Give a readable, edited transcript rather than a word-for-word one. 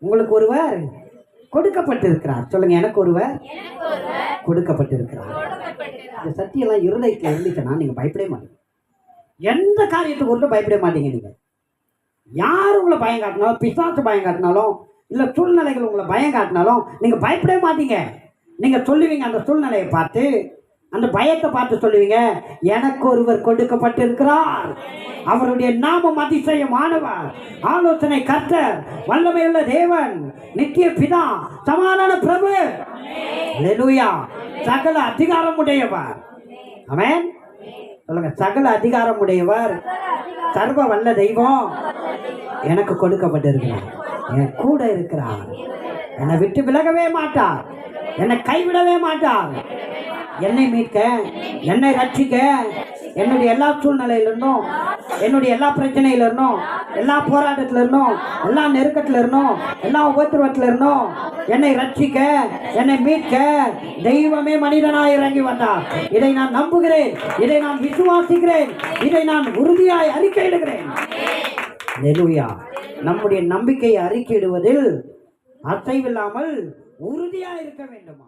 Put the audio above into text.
உங்களுக்கு ஒருவர் கொடுக்கப்பட்டிருக்கிறார். சொல்லுங்க, எனக்கு ஒருவர் கொடுக்கப்பட்டிருக்கிறார். இந்த சத்தியெல்லாம் இருதயத்தில் இருந்துச்சுன்னா நீங்க பயப்படவே மாட்டீங்க. எந்த காரியத்துக்கு கொண்டு பயப்பட மாட்டீங்க. நீங்க யார் உங்களை பயம் காட்டினாலும், பிசாசு பயம் காட்டினாலும், இல்லை சூழ்நிலைகள் உங்களை பயம் காட்டினாலும் நீங்க பயப்படவே மாட்டீங்க. நீங்க சொல்லுவீங்க, அந்த சூழ்நிலையை பார்த்து, அந்த பயத்தை பார்த்து சொல்லுவீங்க, எனக்கு ஒருவர் கொடுக்கப்பட்டிருக்கிறார், அவருடைய நாமம் அதிசயமானவர், ஆலோசனை கர்த்தர், வல்லமையுள்ள தேவன், நித்திய பிதா, சமாதான பிரபு, அல்லேலூயா, சகல அதிகாரம் உடையவர். ஆமென். சொல்லுங்க, சகல அதிகாரம் உடையவர், சர்வ வல்ல தெய்வம் எனக்கு கொடுக்கப்பட்டிருக்கிறார், என் கூட இருக்கிறார், என்னை விட்டு விலகவே மாட்டார், என்னை கைவிடவே மாட்டார், என்னை மீட்க, என்னை ரட்சிக்க, என்னுடைய எல்லா சூழ்நிலையிலிருந்தும், என்னுடைய எல்லா பிரச்சனையில இருந்தும், எல்லா போராட்டத்தில் இருந்தும், எல்லா நெருக்கத்தில் இருந்தும், எல்லா உபத்திரவத்தில் இருந்தும் என்னை ரட்சிக்க, என்னை மீட்க தெய்வமே மனிதனாய் இறங்கி வந்தார். இதை நான் நம்புகிறேன், இதை நான் விசுவாசிக்கிறேன், இதை நான் உறுதியாய் அறிக்கையிடுகிறேன். அல்லேலூயா. நம்முடைய நம்பிக்கையை அறிக்கையிடுவதில் அசைவில்லாமல் உறுதியாக இருக்க வேண்டுமா?